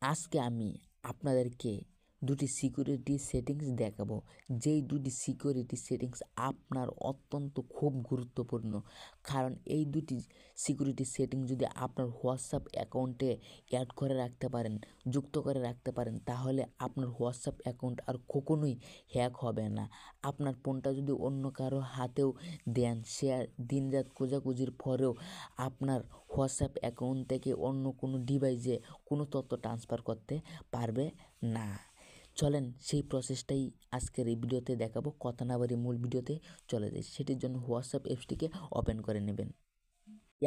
আজকে আমি আপনাদেরকে দুটি সিকিউরিটি সেটিংস দেখাবো, যেই দুটি সিকিউরিটি সেটিংস আপনার অত্যন্ত খুব গুরুত্বপূর্ণ। কারণ এই দুটি সিকিউরিটি সেটিং যদি আপনার হোয়াটসঅ্যাপ অ্যাকাউন্টে অ্যাড করে রাখতে পারেন, যুক্ত করে রাখতে পারেন, তাহলে আপনার হোয়াটসঅ্যাপ অ্যাকাউন্ট আর কখনোই হ্যাক হবে না। আপনার ফোনটা যদি অন্য কারো হাতেও দেন, শেয়ার দিনরাত খোঁজাখুঁজির পরেও আপনার হোয়াটসঅ্যাপ অ্যাকাউন্ট থেকে অন্য কোনো ডিভাইসে কোনো তথ্য ট্রান্সফার করতে পারবে না। চলেন সেই প্রসেসটাই আজকের এই ভিডিওতে দেখাবো। কথা না বাড়িয়ে মূল ভিডিওতে চলে যাই। সেটির জন্য হোয়াটসঅ্যাপ অ্যাপসটিকে ওপেন করে নেবেন।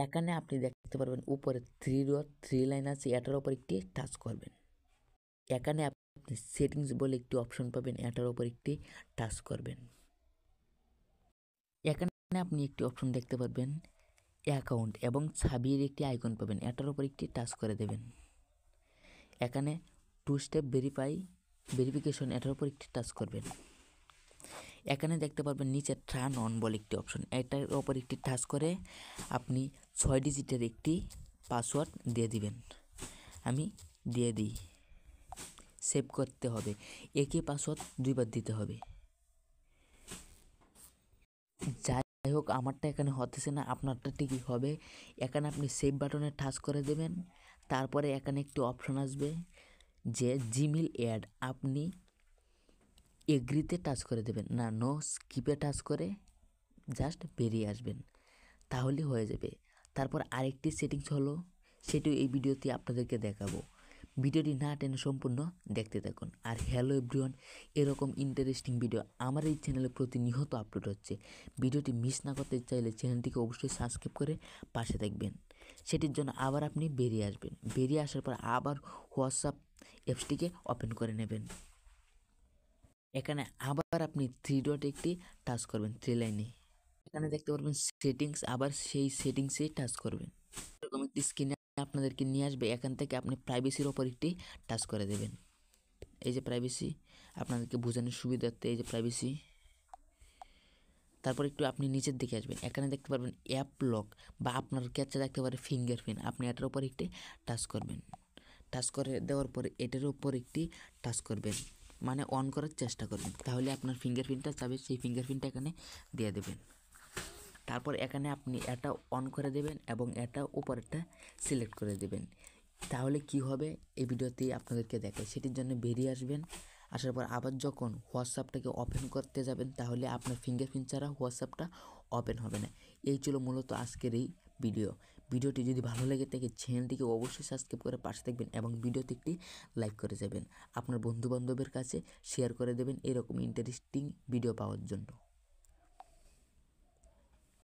এখানে আপনি দেখতে পারবেন উপরে 3 লাইন আছে, এটার ওপর একটি টাচ করবেন। এখানে আপনি সেটিংস বলে একটি অপশন পাবেন, এটার ওপর একটি টাচ করবেন। এখানে আপনি একটি অপশন দেখতে পারবেন অ্যাকাউন্ট এবং ছবির একটি আইকন পাবেন, এটার ওপর একটি টাচ করে দেবেন। এখানে 2 স্টেপ ভেরিফিকেশন, এটার উপর একটি টাচ করবেন। এখানে দেখতে পারবেন নিচে টার্ন অন বলে একটি অপশন, এটার উপর একটি টাচ করে আপনি 6 ডিজিটের একটি পাসওয়ার্ড দিয়ে দিবেন। আমি দিয়ে দিই। সেভ করতে হবে, একই পাসওয়ার্ড 2 বার দিতে হবে। যাই হোক, আমারটা এখানে হতেছে না, আপনারটা ঠিকই হবে। এখানে আপনি সেভ বাটনে টাচ করে দেবেন। তারপরে এখানে একটি অপশন আসবে যে জিমেইল অ্যাড, আপনি এগ্রিতে টাচ করে দেবেন, না নো স্কিপে টাচ করে জাস্ট বেরিয়ে আসবেন, তাহলে হয়ে যাবে। তারপর আরেকটি সেটিংস হলো, সেটিও এই ভিডিওতে আপনাদেরকে দেখাবো। ভিডিওটি না টেনে সম্পূর্ণ দেখতে থাকুন। আর হ্যালো এভরিওয়ান, এরকম ইন্টারেস্টিং ভিডিও আমার এই চ্যানেলে প্রতিনিয়ত আপলোড হচ্ছে। ভিডিওটি মিস না করতে চাইলে চ্যানেলটিকে অবশ্যই সাবস্ক্রাইব করে পাশে থাকবেন। সেটির জন্য আবার আপনি বেরিয়ে আসবেন। বেরিয়ে আসার পর আবার হোয়াটসঅ্যাপ অ্যাপসটিকে ওপেন করে নেবেন। এখানে আবার আপনি 3 ডট একটি টাচ করবেন, 3 লাইনে। এখানে দেখতে পারবেন সেটিংস, আবার সেই সেটিংসে টাচ করবেন। এরকম একটি স্ক্রিনে আপনাদেরকে নিয়ে আসবে। এখান থেকে আপনি প্রাইভেসির ওপর একটি টাচ করে দেবেন। এই যে প্রাইভেসি, আপনাদেরকে বোঝানোর সুবিধার্থে এই যে প্রাইভেসি। তারপর একটু আপনি নিচের দিকে আসবেন। এখানে দেখতে পারবেন অ্যাপ লক বা আপনার কাছে দেখতে পারে ফিঙ্গারপ্রিন্ট, আপনি এটার উপর একটি টাচ করবেন। টাচ করে দেওয়ার পরে এটার উপর একটি টাচ করবেন, মানে অন করার চেষ্টা করবেন, তাহলে আপনার ফিঙ্গারপ্রিন্টটা চাবে, সেই ফিঙ্গারপ্রিন্টটা এখানে দিয়ে দেবেন। তারপর এখানে আপনি এটা অন করে দেবেন এবং এটা উপরেরটা সিলেক্ট করে দেবেন। তাহলে কি হবে এই ভিডিওতেই আপনাদেরকে দেখাই। সেটির জন্য বেরিয়ে আসবেন। আসার পর আবার যখন হোয়াটসঅ্যাপটাকে ওপেন করতে যাবেন, তাহলে আপনার ফিঙ্গারপ্রিন্ট ছাড়া হোয়াটসঅ্যাপটা ওপেন হবে না। এই ছিল মূলত আজকের এই ভিডিওটি যদি ভালো লেগে থাকে চ্যানেলটিকে অবশ্যই সাবস্ক্রাইব করে পাশে থাকবেন এবং ভিডিওতে একটি লাইক করে যাবেন। আপনার বন্ধুবান্ধবের কাছে শেয়ার করে দেবেন এরকম ইন্টারেস্টিং ভিডিও পাওয়ার জন্য।